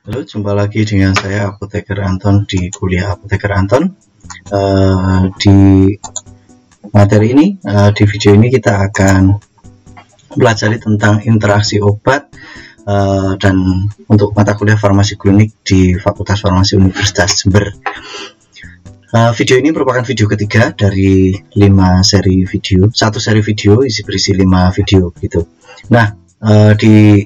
Halo, jumpa lagi dengan saya Apoteker Anton di kuliah Apoteker Anton. Di materi ini, di video ini kita akan pelajari tentang interaksi obat dan untuk mata kuliah farmasi klinik di Fakultas Farmasi Universitas Jember. Video ini merupakan video ketiga dari 5 seri video, satu seri video berisi 5 video gitu. Nah, di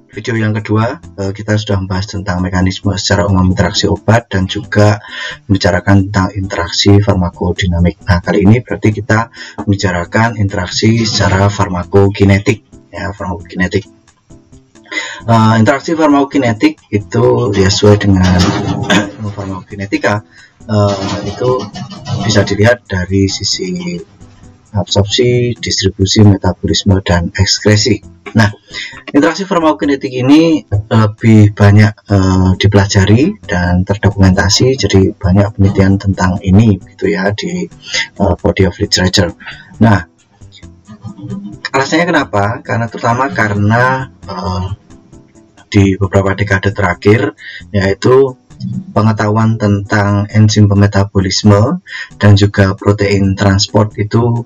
video yang kedua kita sudah membahas tentang mekanisme secara umum interaksi obat dan juga membicarakan tentang interaksi farmakodinamik. Nah, kali ini berarti kita membicarakan interaksi secara farmakokinetik ya, farmakokinetik. Interaksi farmakokinetik itu ya, sesuai dengan farmakokinetika itu bisa dilihat dari sisi absorpsi, distribusi, metabolisme, dan ekskresi. Nah, interaksi farmakokinetik ini lebih banyak dipelajari dan terdokumentasi, jadi banyak penelitian tentang ini gitu ya di body of literature. Nah, alasannya kenapa? Karena di beberapa dekade terakhir, yaitu pengetahuan tentang enzim pemetabolisme dan juga protein transport itu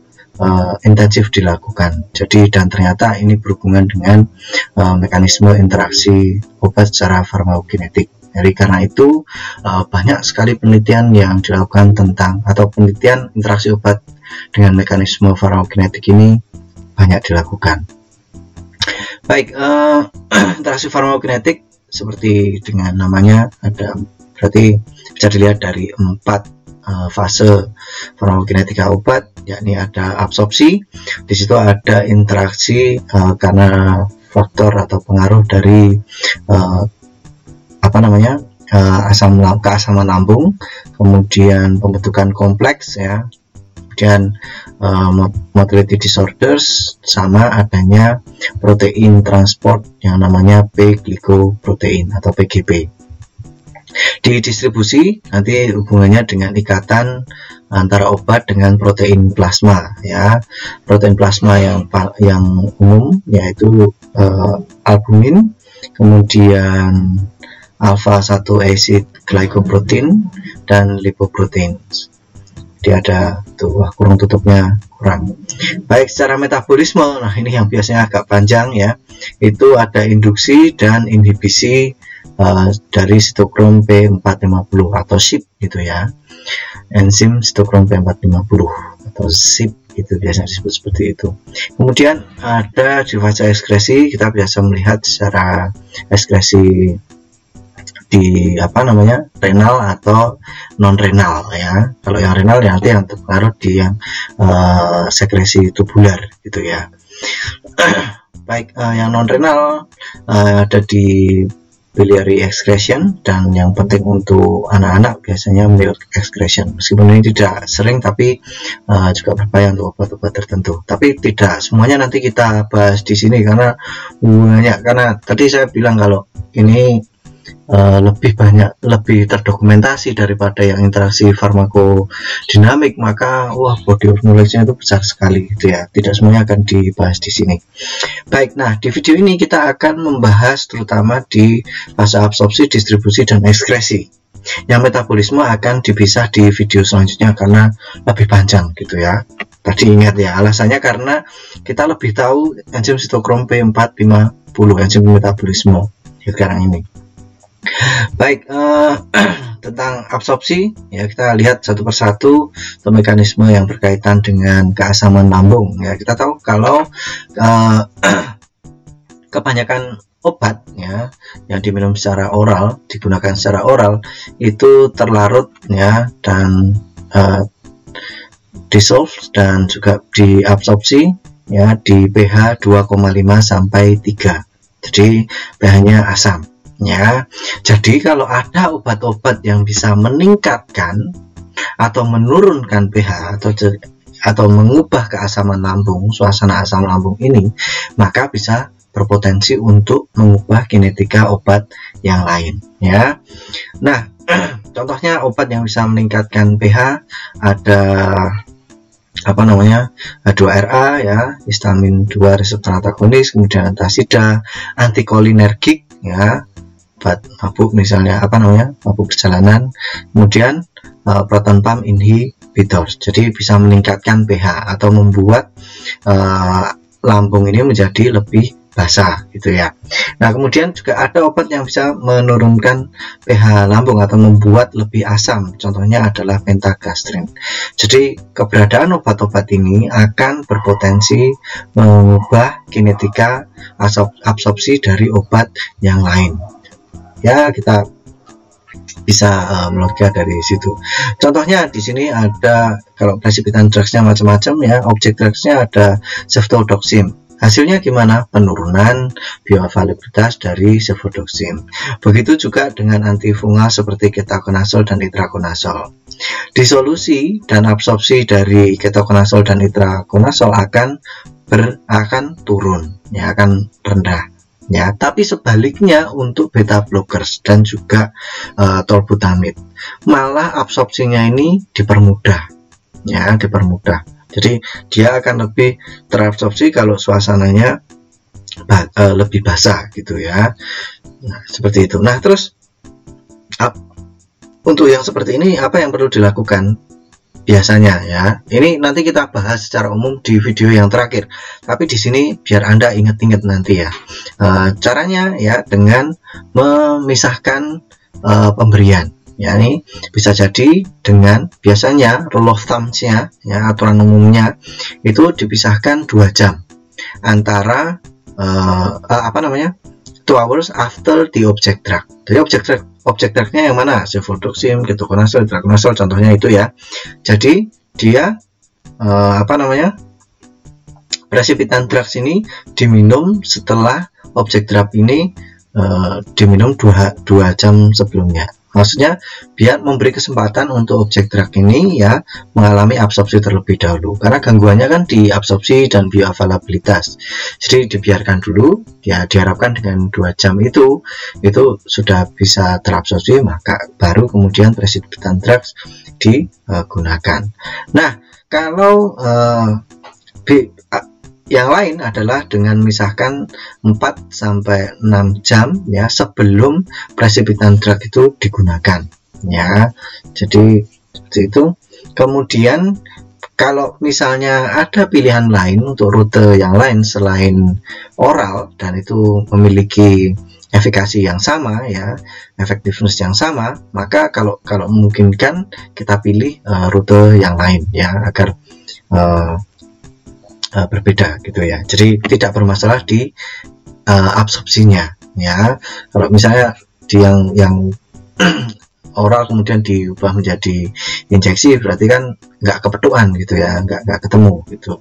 intensif dilakukan. Jadi dan ternyata ini berhubungan dengan mekanisme interaksi obat secara farmakokinetik. Jadi karena itu banyak sekali penelitian yang dilakukan tentang atau penelitian interaksi obat dengan mekanisme farmakokinetik ini banyak dilakukan. Baik, interaksi farmakokinetik seperti dengan namanya ada, berarti bisa dilihat dari 4 fase farmakokinetika obat, yakni ada absorpsi, di situ ada interaksi karena faktor atau pengaruh dari keasaman lambung, kemudian pembentukan kompleks ya, kemudian motility disorders, sama adanya protein transport yang namanya P-glycoprotein atau PGP. Di distribusi nanti hubungannya dengan ikatan antara obat dengan protein plasma ya. Protein plasma yang umum yaitu albumin, kemudian alpha 1 acid glycoprotein dan lipoprotein. Dia ada tuh, kurung tutupnya kurang. Baik, secara metabolisme, nah ini yang biasanya agak panjang ya, itu ada induksi dan inhibisi dari sitokrom P450 atau SIP gitu ya, enzim sitokrom P450 atau SIP itu biasanya disebut seperti itu. Kemudian ada di fase ekskresi, kita biasa melihat secara ekskresi di renal atau non renal ya. Kalau yang renal ya nanti yang terpengaruh di yang sekresi tubular gitu ya. Baik, yang non renal ada di biliary excretion, dan yang penting untuk anak-anak biasanya milk excretion. Meskipun ini tidak sering, tapi juga berbahaya untuk obat-obat tertentu. Tapi tidak semuanya nanti kita bahas di sini karena banyak. Karena tadi saya bilang kalau ini lebih terdokumentasi daripada yang interaksi farmakodinamik, maka body of knowledge-nya itu besar sekali gitu ya. Tidak semuanya akan dibahas di sini. Baik, nah di video ini kita akan membahas terutama di fase absorpsi, distribusi, dan ekskresi. Yang metabolisme akan dipisah di video selanjutnya karena lebih panjang gitu ya. Tadi ingat ya, alasannya karena kita lebih tahu enzim sitokrom P450, enzim metabolisme sekarang ini. Baik, tentang absorpsi ya, kita lihat satu persatu mekanisme yang berkaitan dengan keasaman lambung ya. Kita tahu kalau kebanyakan obat ya yang diminum secara oral, digunakan secara oral, itu terlarut ya dan dissolve dan juga diabsorpsi ya di pH 2,5 sampai 3. Jadi pH-nya asam. Ya, jadi kalau ada obat-obat yang bisa meningkatkan atau menurunkan pH atau mengubah keasaman lambung, suasana asam lambung ini, maka bisa berpotensi untuk mengubah kinetika obat yang lain ya. Nah, contohnya obat yang bisa meningkatkan pH ada apa namanya, H2RA ya, histamin 2 reseptor antagonis, kemudian antasida, antikolinergik ya, obat mabuk misalnya apa namanya, mabuk perjalanan, kemudian proton pump inhibitor, jadi bisa meningkatkan pH atau membuat lambung ini menjadi lebih basah gitu ya. Nah, kemudian juga ada obat yang bisa menurunkan pH lambung atau membuat lebih asam, contohnya adalah pentagastrin. Jadi keberadaan obat-obat ini akan berpotensi mengubah kinetika absorpsi dari obat yang lain ya, kita bisa melogia dari situ. Contohnya di sini ada, kalau precipitant drugsnya macam-macam ya, objek drugsnya ada ceftodoxime. Hasilnya gimana? Penurunan bioavailabilitas dari ceftodoxime. Begitu juga dengan antifungal seperti ketoconazole dan itraconazole. Disolusi dan absorpsi dari ketoconazole dan itraconazole akan turun, ya, akan rendah. Ya, tapi sebaliknya untuk beta blockers dan juga tolbutamide, malah absorpsinya ini dipermudah, ya, dipermudah. Jadi dia akan lebih terabsorpsi kalau suasananya lebih basah gitu ya. Nah, seperti itu. Nah, terus untuk yang seperti ini apa yang perlu dilakukan biasanya ya? Ini nanti kita bahas secara umum di video yang terakhir. Tapi di sini biar Anda ingat-ingat nanti ya. Caranya ya dengan memisahkan pemberian. Ya, ini bisa jadi dengan biasanya rule of thumb-nya ya, aturan umumnya itu dipisahkan 2 jam antara 2 hours after the object drug. Jadi objek drugnya yang mana? Ceftodoxime, ketoconazole, itraconazole, contohnya itu ya. Jadi dia precipitant drugs ini diminum setelah objek drug ini diminum 2 jam sebelumnya. Maksudnya biar memberi kesempatan untuk objek drug ini ya mengalami absorpsi terlebih dahulu, karena gangguannya kan di absorpsi dan bioavailabilitas. Jadi dibiarkan dulu ya, diharapkan dengan 2 jam itu sudah bisa terabsorpsi, maka baru kemudian precipitant drugs digunakan. Nah, kalau yang lain adalah dengan misahkan 4-6 jam ya sebelum precipitant drug itu digunakan ya. Jadi seperti itu. Kemudian kalau misalnya ada pilihan lain untuk rute yang lain selain oral dan itu memiliki efikasi yang sama ya, effectiveness yang sama, maka kalau memungkinkan kita pilih rute yang lain ya, agar berbeda gitu ya. Jadi tidak bermasalah di absorpsinya ya. Kalau misalnya di yang oral kemudian diubah menjadi injeksi, berarti kan nggak kepetuan gitu ya, nggak ketemu gitu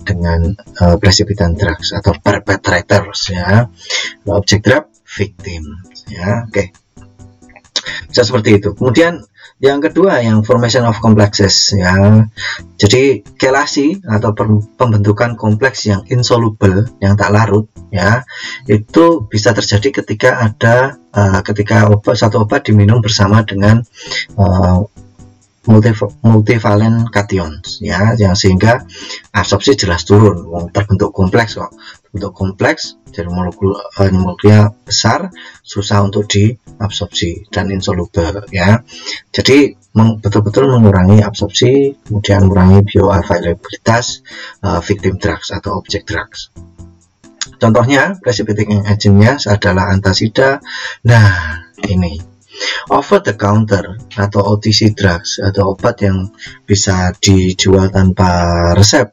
dengan precipitant drugs atau perpetrators ya. Object drug, victim ya. Oke. Bisa seperti itu. Kemudian yang kedua, yang formation of complexes ya. Jadi kelasi atau pembentukan kompleks yang insoluble, yang tak larut ya, itu bisa terjadi ketika satu obat diminum bersama dengan multivalen cations ya, yang sehingga absorpsi jelas turun. Terbentuk kompleks kok, bentuk kompleks dari molekulnya besar, susah untuk diabsorpsi dan insoluble ya. Jadi betul-betul mengurangi absorpsi, kemudian mengurangi bioavailabilitas victim drugs atau object drugs. Contohnya precipitating agentnya adalah antasida. Nah, ini over the counter atau OTC drugs atau obat yang bisa dijual tanpa resep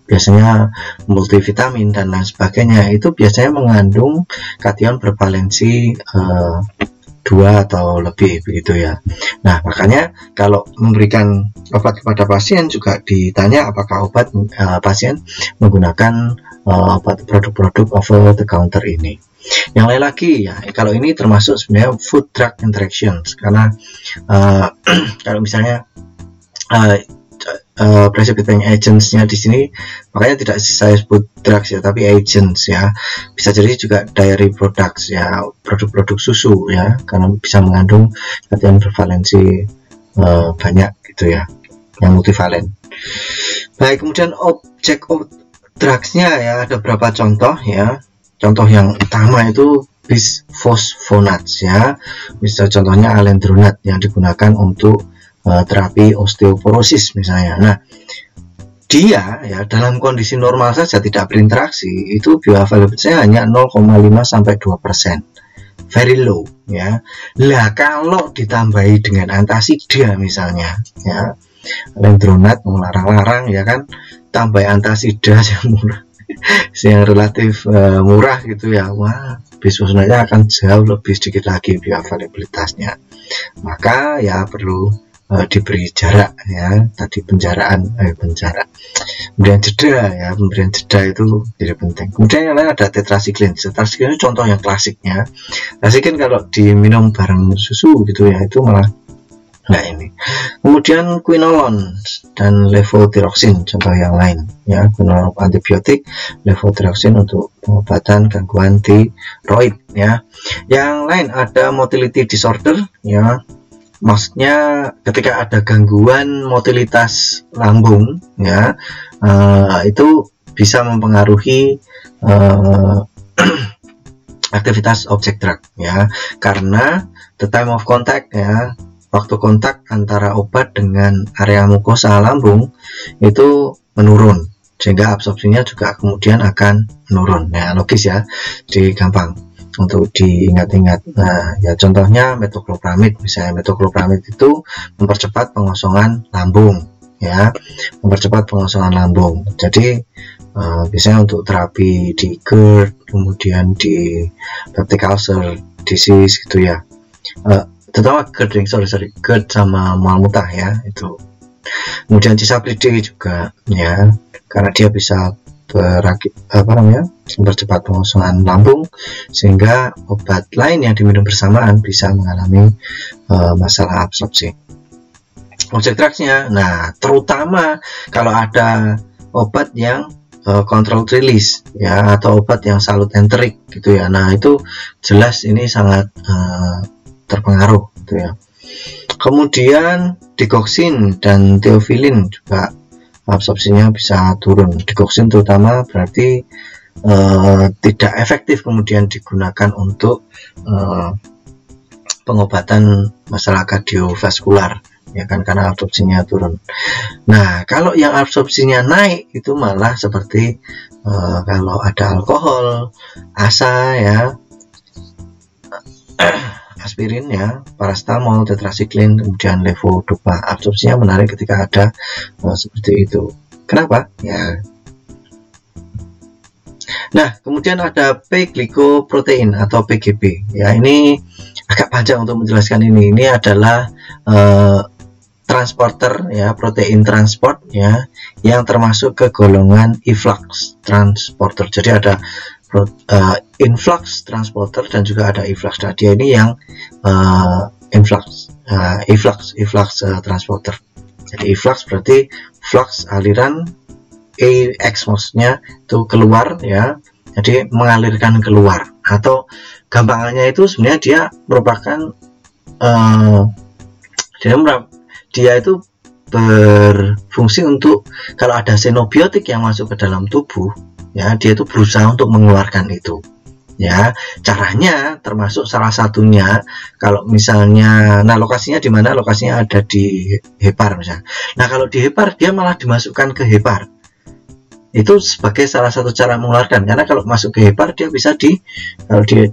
biasanya multivitamin dan lain sebagainya, itu biasanya mengandung kation bervalensi 2 atau lebih begitu ya. Nah, makanya kalau memberikan obat kepada pasien juga ditanya apakah pasien menggunakan produk-produk over the counter ini. Yang lain lagi ya, kalau ini termasuk sebenarnya food drug interactions, karena kalau misalnya precipitating agents-nya di sini, makanya tidak saya sebut drugs ya, tapi agents ya. Bisa jadi juga dairy products ya, produk-produk susu ya, karena bisa mengandung kation bervalensi banyak gitu ya, yang multivalen. Baik, kemudian objek of drugs-nya ya, ada beberapa contoh ya. Contoh yang utama itu bisphosphonates ya, bisa contohnya alendronat yang digunakan untuk terapi osteoporosis misalnya. Nah, dia ya dalam kondisi normal saja tidak berinteraksi, itu bioavailability-nya hanya 0,5 sampai 2%. Very low ya. Lah kalau ditambahi dengan antasida misalnya ya, alendronat melarang-larang ya kan, tambah antasida yang murah yang relatif murah gitu ya, wah bisphosphonates akan jauh lebih sedikit lagi bioavailabilitasnya. Maka ya perlu diberi jarak ya, tadi penjaraan kemudian jeda ya, pemberian jeda itu tidak penting. Kemudian yang lain ada tetrasiklin. Tetrasiklin itu contoh yang klasiknya. Tetrasiklin kalau diminum bareng susu gitu ya, itu malah nah ini. Kemudian quinolone dan levothyroxine contoh yang lain ya, quinolone antibiotik, levothyroxine untuk pengobatan gangguan tiroid ya. Yang lain ada motility disorder ya, maksudnya ketika ada gangguan motilitas lambung ya, itu bisa mempengaruhi aktivitas objek drug ya, karena the time of contact ya, waktu kontak antara obat dengan area mukosa lambung itu menurun, sehingga absorpsinya juga kemudian akan menurun. Nah, logis ya, jadi gampang untuk diingat-ingat. Nah, ya contohnya metoclopramid misalnya. Metoclopramid itu mempercepat pengosongan lambung ya, mempercepat pengosongan lambung. Jadi biasanya untuk terapi di GERD, kemudian di peptic ulcer disease gitu ya, terutama GERD sama mual muntah ya itu. Kemudian cisaplide juga ya, karena dia bisa mempercepat pengosongan lambung, sehingga obat lain yang diminum bersamaan bisa mengalami masalah absorpsi. Objek drugs-nya, nah terutama kalau ada obat yang controlled release ya, atau obat yang salutenterik gitu ya, nah itu jelas ini sangat terpengaruh gitu ya. Kemudian digoxin dan theophylline juga absorpsinya bisa turun. Digoxin terutama berarti tidak efektif kemudian digunakan untuk pengobatan masalah kardiovaskular ya kan, karena absorpsinya turun. Nah, kalau yang absorpsinya naik itu malah seperti kalau ada alkohol, ASA ya, aspirin ya, paracetamol, tetrasiklin, kemudian levodopa, absorpsinya menarik ketika ada seperti itu. Kenapa? Ya. Nah, kemudian ada P-glycoprotein atau PGP. Ya, ini agak panjang untuk menjelaskan ini. Ini adalah transporter ya, protein transport ya, yang termasuk ke golongan efflux transporter. Jadi ada influx transporter dan juga ada efflux. Nah, dia ini yang efflux transporter. Jadi efflux berarti flux aliran, X maksudnya itu keluar ya, jadi mengalirkan keluar, atau gampangannya itu sebenarnya dia merupakan dia itu berfungsi untuk kalau ada xenobiotik yang masuk ke dalam tubuh ya, dia itu berusaha untuk mengeluarkan itu ya. Caranya termasuk salah satunya kalau misalnya, nah lokasinya di mana? Lokasinya ada di hepar misalnya. Nah, kalau di hepar dia malah dimasukkan ke hepar, itu sebagai salah satu cara mengeluarkan, karena kalau masuk ke hepar dia bisa kalau dia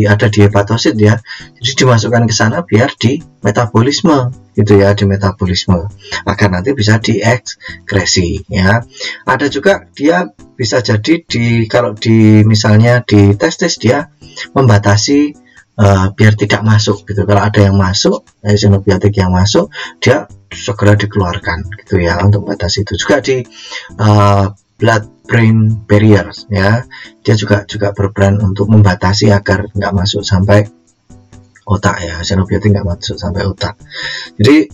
ada di hepatosit ya, jadi dimasukkan ke sana biar di metabolisme gitu ya, di metabolisme agar nanti bisa diekskresi ya. Ada juga dia bisa jadi kalau misalnya di testis dia membatasi biar tidak masuk gitu. Kalau ada yang masuk, xenobiotik yang masuk, dia segera dikeluarkan gitu ya, untuk membatasi itu. Juga di blood-brain barrier ya, dia juga berperan untuk membatasi agar nggak masuk sampai otak ya, xenobiotik nggak masuk sampai otak. Jadi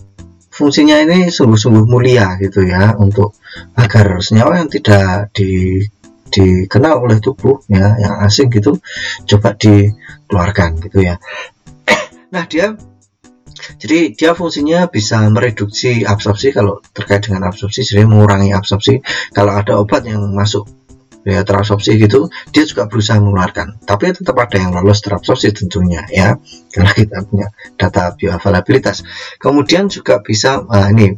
fungsinya ini sungguh-sungguh mulia gitu ya, untuk agar senyawa yang tidak dikenal oleh tubuh ya, yang asing gitu, coba dikeluarkan gitu ya. Nah, dia Jadi dia fungsinya bisa mereduksi absorpsi. Kalau terkait dengan absorpsi, jadi mengurangi absorpsi. Kalau ada obat yang masuk ya terabsorpsi gitu, dia juga berusaha mengeluarkan, tapi tetap ada yang lolos terabsorpsi tentunya ya, karena kita punya data bioavailabilitas. Kemudian juga bisa ini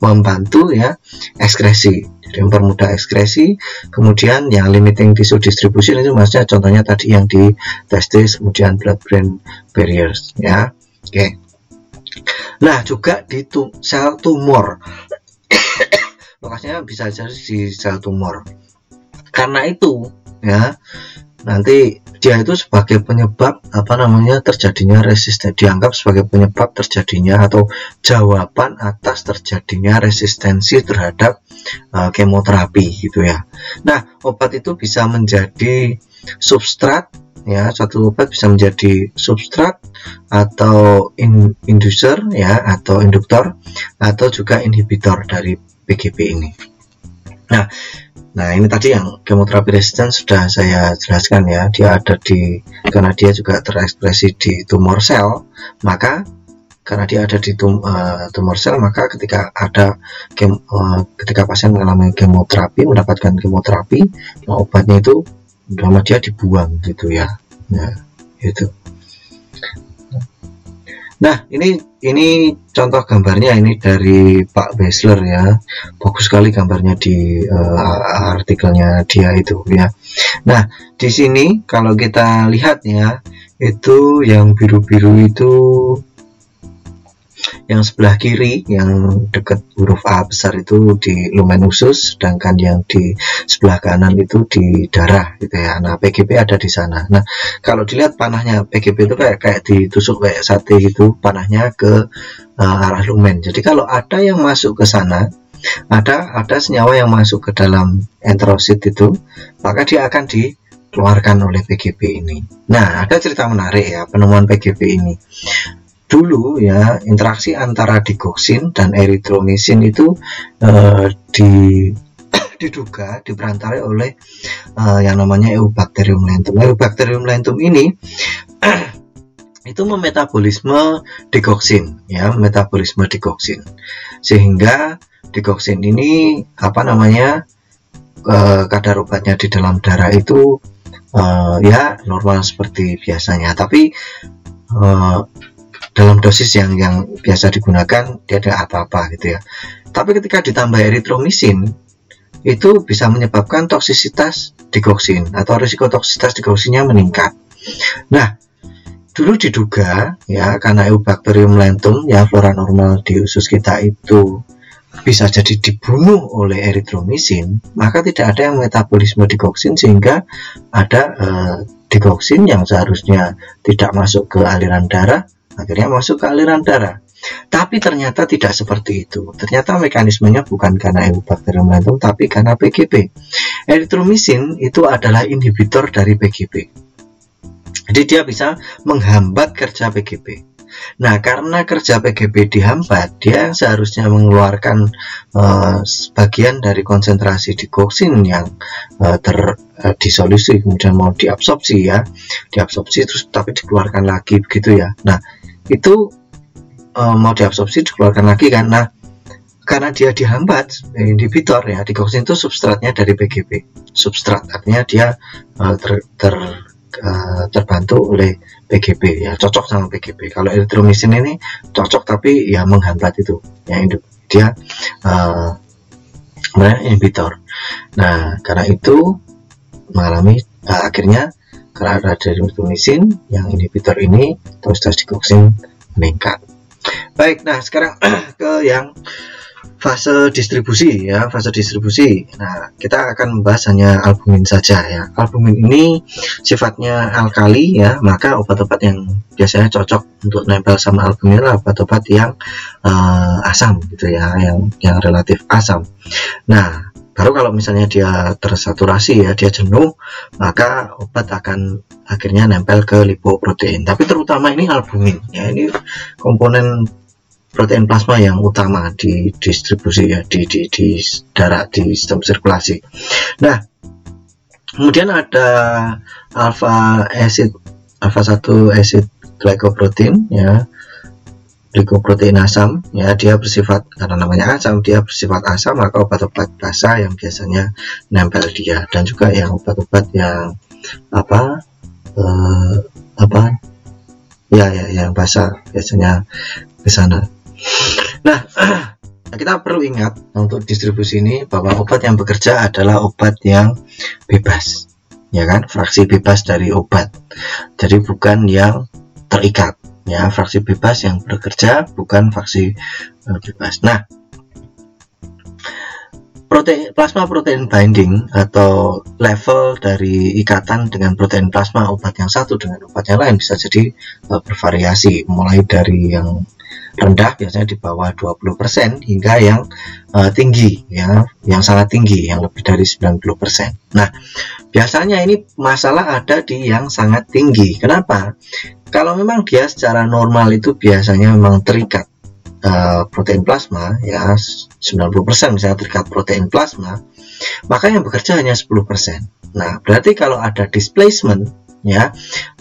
membantu ya ekskresi, jadi mempermudah ekskresi. Kemudian yang limiting tissue distribution itu maksudnya contohnya tadi yang di testis, kemudian blood brain barriers ya. Oke. Nah, juga di sel tumor. Lokasinya bisa jadi di sel tumor. Karena itu ya, nanti dia itu sebagai penyebab terjadinya resisten, dianggap sebagai penyebab terjadinya atau jawaban atas terjadinya resistensi terhadap kemoterapi gitu ya. Nah, obat itu bisa menjadi substrat ya, satu obat bisa menjadi substrat atau inducer ya, atau induktor, atau juga inhibitor dari PGP ini. Nah, ini tadi yang kemoterapi resisten sudah saya jelaskan ya, dia ada karena dia juga terekspresi di tumor sel, maka karena dia ada di tumor sel, maka ketika pasien mengalami kemoterapi, mendapatkan kemoterapi, nah obatnya itu sama dia dibuang gitu ya. Nah, itu. Nah, ini contoh gambarnya, ini dari Pak Bessler ya, bagus sekali gambarnya di artikelnya dia itu ya. Nah, di sini kalau kita lihat ya, itu yang biru-biru itu yang sebelah kiri, yang dekat huruf A besar itu di lumen usus, sedangkan yang di sebelah kanan itu di darah gitu ya. Nah, PGP ada di sana. Nah, kalau dilihat panahnya PGP itu kayak ditusuk kayak sate gitu, panahnya ke arah lumen. Jadi kalau ada yang masuk ke sana, ada senyawa yang masuk ke dalam enterosit itu, maka dia akan dikeluarkan oleh PGP ini. Nah, ada cerita menarik ya penemuan PGP ini. Dulu ya, interaksi antara digoxin dan erythromycin itu diduga diperantarai oleh yang namanya Eubacterium lentum. Eubacterium lentum ini itu memetabolisme digoxin ya, metabolisme digoxin, sehingga digoxin ini kadar obatnya di dalam darah itu ya normal seperti biasanya, tapi dalam dosis yang biasa digunakan dia tidak apa-apa gitu ya. Tapi ketika ditambah erythromycin itu bisa menyebabkan toksisitas digoxin atau risiko toksisitas digoxinnya meningkat. Nah, dulu diduga ya, karena Eubacterium lentum ya, flora normal di usus kita itu bisa jadi dibunuh oleh erythromycin, maka tidak ada yang metabolisme digoxin, sehingga ada digoxin yang seharusnya tidak masuk ke aliran darah akhirnya masuk ke aliran darah. Tapi ternyata tidak seperti itu. Ternyata mekanismenya bukan karena Eubacterium lentum, tapi karena PGP. Erythromycin itu adalah inhibitor dari PGP. Jadi dia bisa menghambat kerja PGP. Nah, karena kerja PGP dihambat, dia seharusnya mengeluarkan sebagian dari konsentrasi digoxin yang terdisolusi, kemudian mau diabsorpsi ya, diabsorpsi terus tapi dikeluarkan lagi begitu ya. Nah, itu mau diabsorpsi dikeluarkan lagi kan. Nah, karena dia dihambat, inhibitor ya, digoxin itu substratnya dari PGP. Substrat artinya dia terbantu oleh PGP ya, cocok sama PGP. Kalau erythromycin ini cocok tapi ya menghambat itu ya, dia inhibitor. Nah, karena itu mengalami akhirnya karena ada erythromycin yang inhibitor ini, toksitas digoxin meningkat. Baik, nah sekarang ke yang fase distribusi ya, fase distribusi. Nah, kita akan membahas hanya albumin saja ya. Albumin ini sifatnya alkali ya, maka obat-obat yang biasanya cocok untuk nempel sama albumin adalah obat-obat yang asam gitu ya, yang relatif asam. Nah, baru kalau misalnya dia tersaturasi ya, dia jenuh, maka obat akan akhirnya nempel ke lipoprotein. Tapi terutama ini albumin ya, ini komponen protein plasma yang utama di distribusi ya, di darah, di sistem sirkulasi. Nah, kemudian ada alpha 1 acid glycoprotein ya, glikoprotein asam, ya, dia bersifat, karena namanya asam, dia bersifat asam, maka obat-obat basa yang biasanya nempel dia, dan juga yang obat-obat yang yang basa biasanya ke sana. Nah, kita perlu ingat untuk distribusi ini bahwa obat yang bekerja adalah obat yang bebas, ya kan, fraksi bebas dari obat, jadi bukan yang terikat, ya, fraksi bebas yang bekerja, bukan fraksi bebas. Nah, plasma protein binding atau level dari ikatan dengan protein plasma obat yang satu dengan obat yang lain bisa jadi bervariasi, mulai dari yang rendah biasanya di bawah 20% hingga yang tinggi, ya, yang sangat tinggi, yang lebih dari 90%. Nah, biasanya ini masalah ada di yang sangat tinggi. Kenapa? Kalau memang dia secara normal itu biasanya memang terikat protein plasma, ya, 90% misalnya terikat protein plasma, maka yang bekerja hanya 10%. Nah, berarti kalau ada displacement, ya,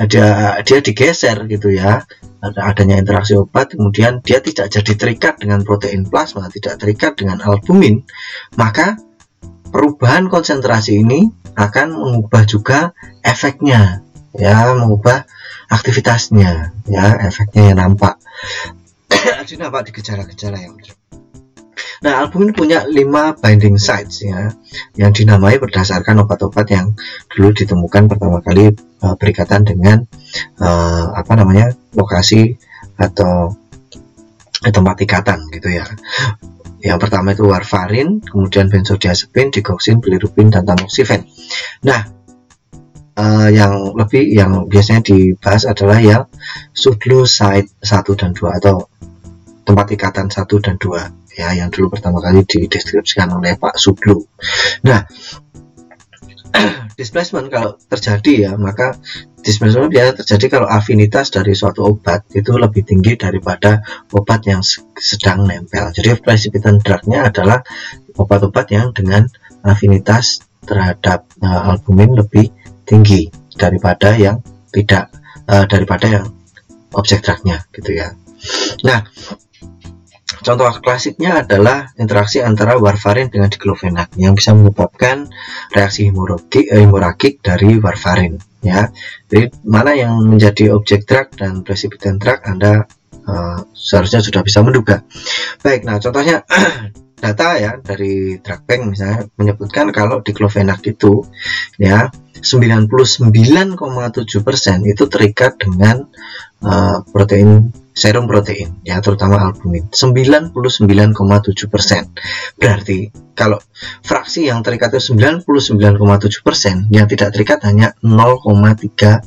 dia digeser gitu, ya, adanya interaksi obat, kemudian dia tidak jadi terikat dengan protein plasma, tidak terikat dengan albumin, maka perubahan konsentrasi ini akan mengubah juga efeknya, ya, mengubah aktivitasnya, ya, efeknya yang nampak. Jadi nampak di gejala-gejala yang muncul. Nah, albumin punya 5 binding sites, ya, yang dinamai berdasarkan obat-obat yang dulu ditemukan pertama kali berikatan dengan lokasi atau tempat ikatan gitu, ya. Yang pertama itu warfarin, kemudian benzodiazepin, digoxin, bilirubin, dan tamoxifen. Nah, yang biasanya dibahas adalah yang Sudlu site 1 dan 2 atau tempat ikatan 1 dan 2, ya, yang dulu pertama kali dideskripsikan oleh Pak Sudlu. Nah, displacement kalau terjadi, ya, maka displacement biasanya terjadi kalau afinitas dari suatu obat itu lebih tinggi daripada obat yang sedang nempel. Jadi precipitant drugnya adalah obat-obat yang dengan afinitas terhadap albumin lebih tinggi daripada yang tidak, daripada yang objek drugnya gitu, ya. Nah, contoh klasiknya adalah interaksi antara warfarin dengan diklofenak yang bisa menyebabkan reaksi hemoragik dari warfarin, ya. Jadi mana yang menjadi objek drug dan precipitant drug Anda seharusnya sudah bisa menduga. Baik, nah contohnya data, ya, dari drug bank misalnya menyebutkan kalau diklofenak itu, ya, 99,7% itu terikat dengan serum protein, ya, terutama albumin. 99,7%. Berarti kalau fraksi yang terikat itu 99,7%, yang tidak terikat hanya 0,3%.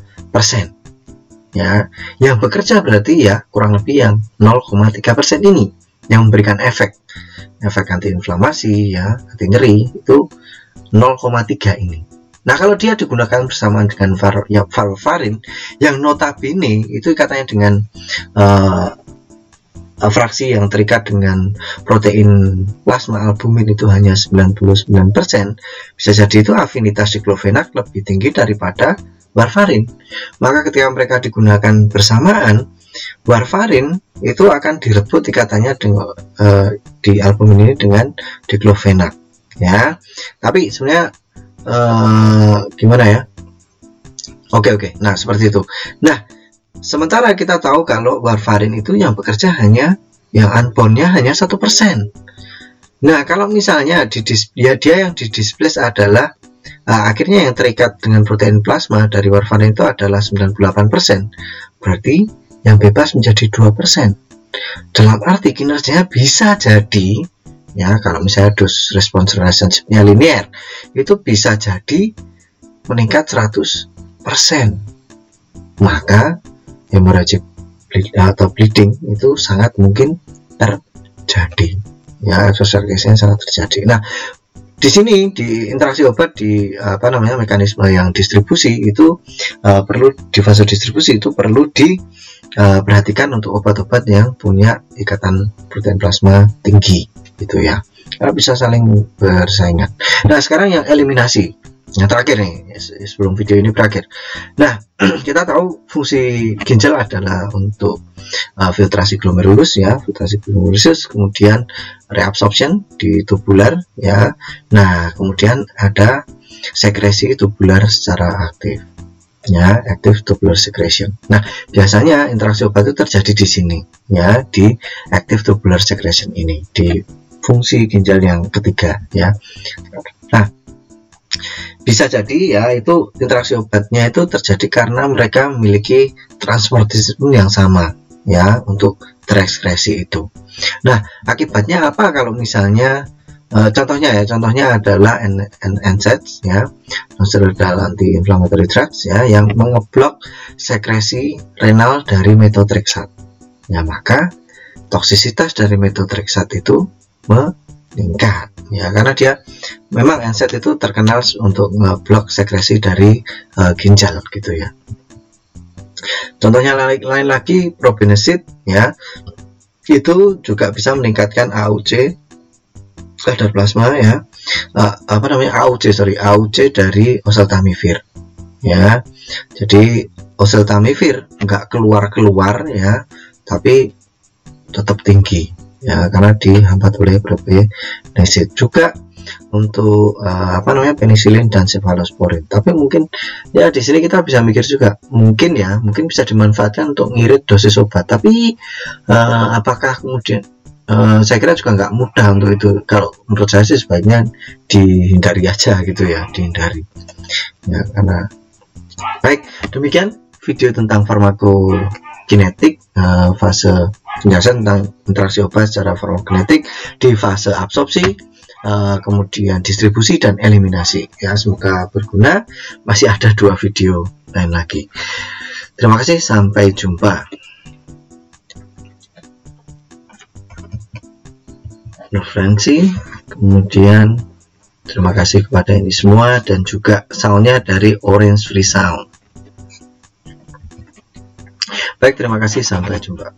Ya, yang bekerja berarti, ya, kurang lebih yang 0,3% ini yang memberikan efek antiinflamasi, ya, anti nyeri itu 0,3 ini. Nah, kalau dia digunakan bersamaan dengan warfarin yang notabene itu katanya dengan fraksi yang terikat dengan protein plasma albumin itu hanya 99%, bisa jadi itu afinitas diklofenak lebih tinggi daripada warfarin. Maka ketika mereka digunakan bersamaan, warfarin itu akan direbut ikatannya dengan di albumin ini dengan diklofenak, ya. Tapi sebenarnya gimana, ya? Oke. Nah, seperti itu. Nah, sementara kita tahu kalau warfarin itu yang bekerja hanya, yang unbound-nya hanya 1%. Nah, kalau misalnya dia yang didisplace adalah akhirnya yang terikat dengan protein plasma dari warfarin itu adalah 98%. Berarti yang bebas menjadi 2%. Dalam arti kinerjanya bisa jadi, ya, kalau misalnya dose response relationship-nya linear, itu bisa jadi meningkat 100%. Maka hemorrhagic atau bleeding itu sangat mungkin terjadi, ya, social case-nya sangat terjadi. Nah, di sini di interaksi obat di mekanisme yang distribusi itu perlu di fase distribusi itu perlu diperhatikan untuk obat-obat yang punya ikatan protein plasma tinggi, gitu, ya, karena bisa saling bersaingan. Nah, sekarang yang eliminasi. Yang terakhir nih, sebelum video ini berakhir. Nah, kita tahu fungsi ginjal adalah untuk filtrasi glomerulus ya, filtrasi glomerulus, kemudian reabsorption di tubular ya. Nah, kemudian ada sekresi tubular secara aktif ya, active tubular secretion. Nah, biasanya interaksi obat itu terjadi di sini ya, di active tubular secretion ini, di fungsi ginjal yang ketiga ya. Nah, bisa jadi ya itu interaksi obatnya itu terjadi karena mereka memiliki transportisme yang sama ya untuk terekskresi itu. Nah, akibatnya apa kalau misalnya contohnya adalah NSAIDs ya, nonsteroidal anti-inflammatory drugs ya, yang mengeblok sekresi renal dari methotrexate. Ya, maka toksisitas dari methotrexate itu meningkat ya, karena dia memang NSAID itu terkenal untuk ngeblok sekresi dari ginjal gitu ya. Contohnya lain lagi probenecid ya, itu juga bisa meningkatkan AUC kadar plasma ya, AUC dari oseltamivir ya. Jadi oseltamivir nggak keluar ya, tapi tetap tinggi ya, karena dihambat oleh probenecid. Juga untuk penisilin dan cefalosporin. Tapi mungkin ya di sini kita bisa mikir juga, mungkin bisa dimanfaatkan untuk ngirit dosis obat. Tapi apakah kemudian saya kira juga nggak mudah untuk itu. Kalau menurut saya sih sebaiknya dihindari aja gitu ya, dihindari ya, karena baik. Demikian video tentang farmakokinetik, fase penjelasan tentang interaksi obat secara farmakokinetik di fase absorpsi, kemudian distribusi dan eliminasi ya. Semoga berguna. Masih ada 2 video lain lagi. Terima kasih, sampai jumpa. Referensi, kemudian terima kasih kepada ini semua, dan juga soundnya dari Orange Free Sound. Baik, terima kasih, sampai jumpa.